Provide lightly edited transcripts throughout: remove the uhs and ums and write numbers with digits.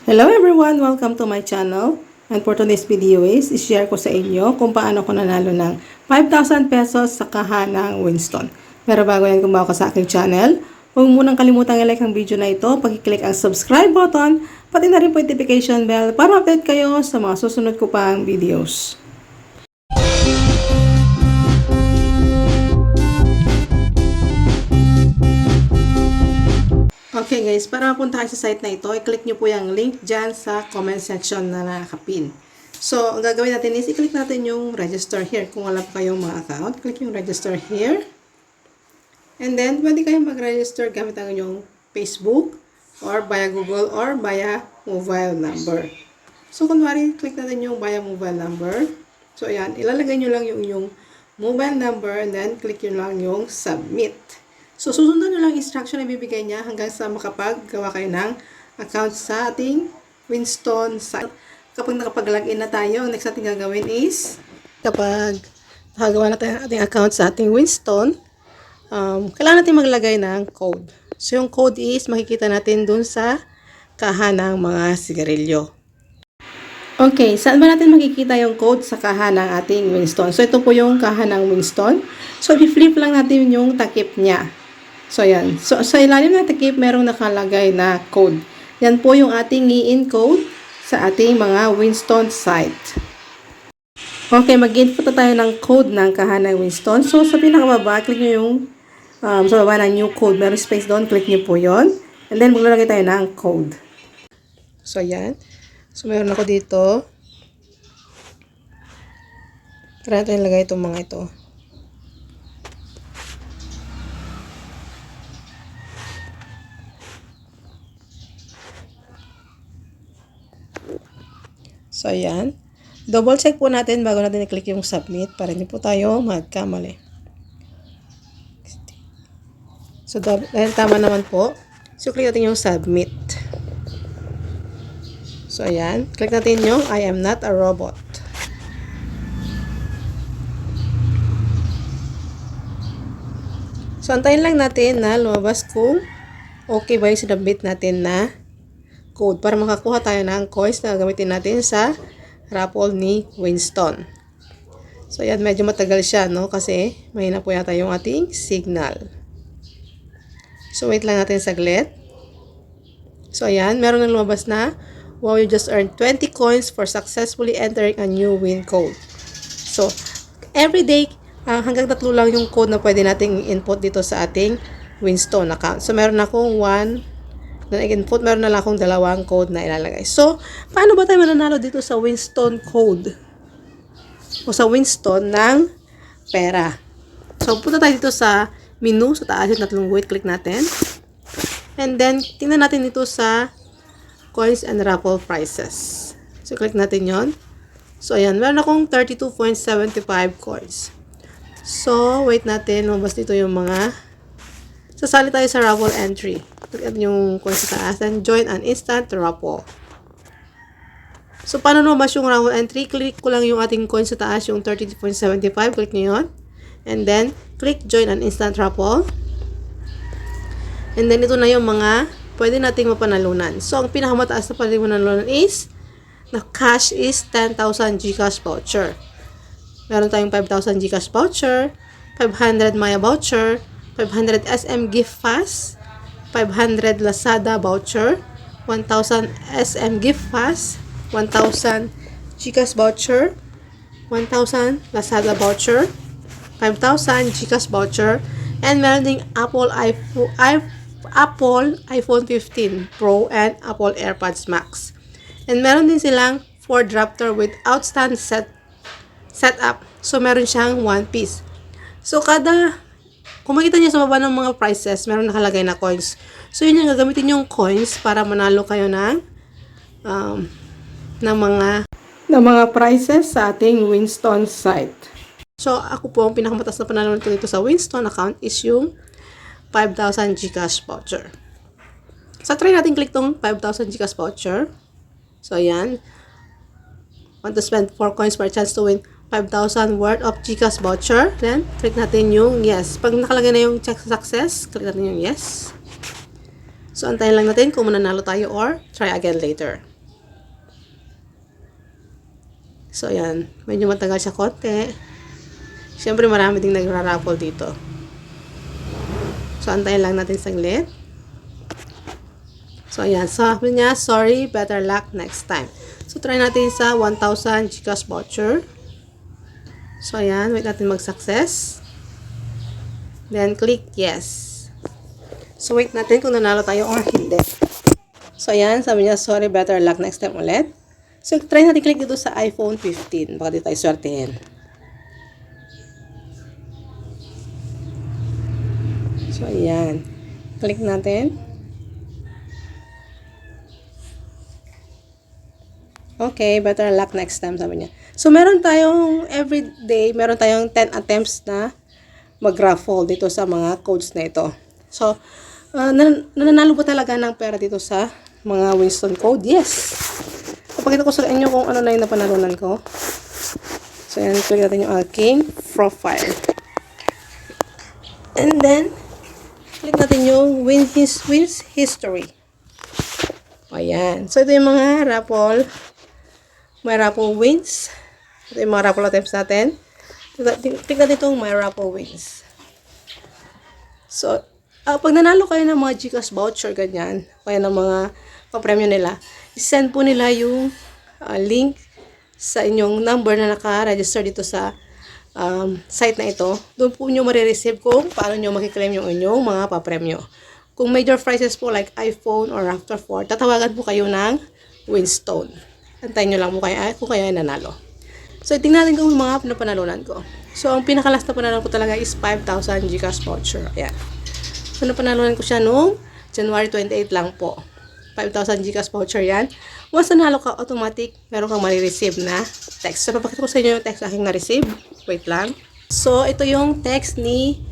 Hello everyone! Welcome to my channel. And for today's video is, i-share ko sa inyo kung paano ko nanalo ng 5,000 pesos sa kaha ng Winston. Pero bago yan gumawa ka sa aking channel, huwag munang kalimutang i-like ang video na ito, pag-click ang subscribe button, pati na rin po notification bell para update kayo sa mga susunod ko pang videos. Okay guys, para mapunta kayo sa site na ito, i-click nyo po yung link dyan sa comment section na nakapin. So, ang gagawin natin is, i-click natin yung register here. Kung wala pa kayong mga account, click yung register here. And then, pwede kayong mag-register gamit ang inyong Facebook, or via Google, or via mobile number. So, kunwari, click natin yung via mobile number. So, ayan, ilalagay nyo lang yung inyong mobile number, and then, click nyo lang yung submit. So, susundan nyo lang instruction na ibibigay niya hanggang sa makapaggawa kayo ng account sa ating Winston site. Kapag nakapag-login na tayo, ang next natin gagawin is, kapag nakagawa na tayo ng ating account sa ating Winston, kailangan natin maglagay ng code. So, yung code is makikita natin dun sa kaha ng mga sigarilyo. Okay, saan ba natin makikita yung code sa kaha ng ating Winston? So, ito po yung kaha ng Winston. So, i-flip lang natin yung takip niya. So, yan. So, sa ilalim ng takip, merong nakalagay na code. Yan po yung ating i-encode sa ating mga Winston site. Okay, mag-input na tayo ng code ng kaha ng Winston. So, sa pinakababa, click nyo yung sa baba ng new code. Meron space doon, click nyo po yon. And then, maglalagay tayo ng code. So, yan. So, meron ako dito. Try natin ilagay itong mga ito. So, ayan. Double check po natin bago natin i-click yung submit para hindi po tayo magkamali. So, dahil tama naman po, so click natin yung submit. So, ayan. Click natin yung I am not a robot. So, antayin lang natin na lumabas kung okay ba yung sinubmit natin na code para makakuha tayo ng coins na gagamitin natin sa raffle ni Winston. So, ayan, medyo matagal siya, no? Kasi mahina po yata yung ating signal. So, wait lang natin saglit. So, ayan, meron nang lumabas na, wow, you just earned 20 coins for successfully entering a new win code. So, every day, hanggang 3 lang yung code na pwede nating input dito sa ating Winston account. So, meron akong 1, then input, meron na lang akong 2 code na ilalagay. So, paano ba tayo mananalo dito sa Winston code? O sa Winston ng pera. So, punta tayo dito sa menu, sa taas yung 3 wait, click natin. And then, tingnan natin dito sa coins and raffle prices. So, click natin yon. So, ayan, meron akong 32.75 coins. So, wait natin, lumabas dito yung mga sasali tayo sa raffle entry. Click natin yung coins sa taas and join an instant raffle. So, paano lumabas yung raffle entry? Click ko lang yung ating coins sa taas, yung 32.75. Click nyo yun. And then, click join an instant raffle. And then, ito na yung mga pwede nating mapanalunan. So, ang pinakamataas na pwede mapanalunan is, na cash is 10,000 GCash voucher. Meron tayong 5,000 GCash voucher, 500 Maya voucher, 500 SM Gift Pass, 500 Lazada voucher, 1,000 SM Gift Pass, 1,000 GCash voucher, 1,000 Lazada voucher, 5,000 GCash voucher, and meron ding Apple iPhone 15 Pro and Apple AirPods Max. And meron din silang Ford Raptor with outstand setup. So, meron siyang 1 piece. So, kung makita niyo sa baba ng mga prices, meron nakalagay na coins. So, yun yung gagamitin yung coins para manalo kayo ng mga prices sa ating Winston site. So, ako po, ang pinakamataas na panalo ko dito sa Winston account is yung 5,000 GCash voucher. So, try natin click tong 5,000 GCash voucher. So, ayan. Want to spend 4 coins per chance to win 5,000 worth of GCash voucher. Then, click natin yung yes. Pag nakalagay na yung check success, click natin yung yes. So, antayin lang natin kung mananalo tayo or try again later. So, ayan. Medyo matagal siya konti. Siyempre, marami ding nagra-raffle dito. So, antayin lang natin saglit. So, ayan. Sabi niya, sorry, better luck next time. So, try natin sa 1,000 GCash voucher. So, ayan. Wait natin mag-success. Then, click yes. So, wait natin kung nanalo tayo or hindi. So, ayan. Sabi niya, sorry, better luck next time ulit. So, try natin click dito sa iPhone 15. Baka dito tayo swertihin. So, ayan. Click natin. Okay, better luck next time, sabi niya. So, meron tayong everyday, meron tayong 10 attempts na mag-raffle dito sa mga codes na ito. So, nananalo ba talaga ng pera dito sa mga Winston code? Yes! Papakita ko sa inyo kung ano na yung napanalunan ko. So, ayan, click natin yung aking profile. And then, click natin yung wins history. Ayan. So, ito yung mga raffle. May raffle wins. Ito yung mga raffle attempts natin. Click natin itong my raffle wins. So, pag nanalo kayo ng mga GCash voucher, ganyan, kaya ng mga papremyo nila, isend po nila yung link sa inyong number na naka-register dito sa site na ito. Doon po nyo marireceive kung paano nyo makiklaim yung inyong mga papremyo. Kung major prizes po like iPhone or Raptor 4, tatawagan po kayo ng Winston. Antayin nyo lang po kayo kung kayo ay nanalo. So, tingnan natin kung mga napanalunan ko. So, ang pinakalas na panalunan ko talaga is 5,000 GCash voucher. Ayan. So, napanalunan ko siya noong January 28 lang po. 5,000 GCash voucher yan. Once nanalo ka, automatic, meron kang marireceive na text. So, papakita ko sa inyo yung text na aking na-receive. Wait lang. So, ito yung text ni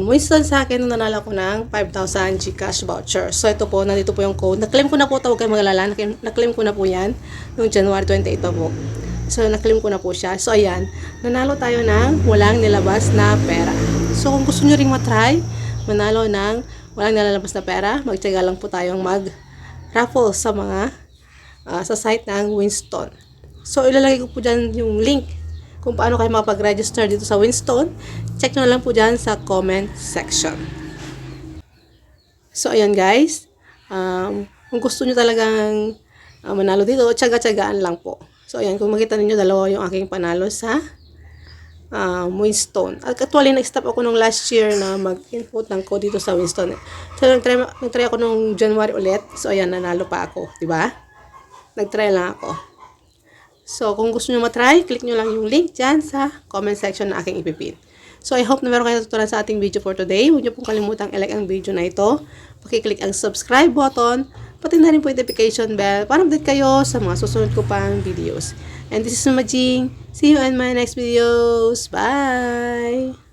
Winston sa akin nung nanalo ko ng 5,000 GCash voucher. So, ito po, nandito po yung code. Na-claim ko na po, tawag kayo magalala. Na-claim ko na po yan noong January 28 pa po. So, na-claim ko na po siya. So, ayan. Nanalo tayo ng walang nilabas na pera. So, kung gusto nyo ring matry, manalo ng walang nilalabas na pera, magtiyaga lang po tayong mag-raffle sa mga sa site ng Winston. So, ilalagay ko po dyan yung link kung paano kayo makapag-register dito sa Winston. Check nyo na lang po dyan sa comment section. So, ayan guys. Kung gusto nyo talagang manalo dito, tiyaga-tiyagaan lang po. So, ayan. Kung makita ninyo, dalawa yung aking panalo sa Winston. Actually, nag-stop ako nung last year na mag-input ng code dito sa Winston. So, nag-try ako nung January ulit. So, ayan, nanalo pa ako. Diba? Nag-try lang ako. So, kung gusto nyo matry, click nyo lang yung link dyan sa comment section na aking ipipin. So, I hope na meron kayo natutunan sa ating video for today. Huwag nyo pong kalimutang i-like ang video na ito. Pakiclick ang subscribe button. Pati na rin po notification bell para update kayo sa mga susunod ko pang videos. And this is Majing. See you in my next videos. Bye!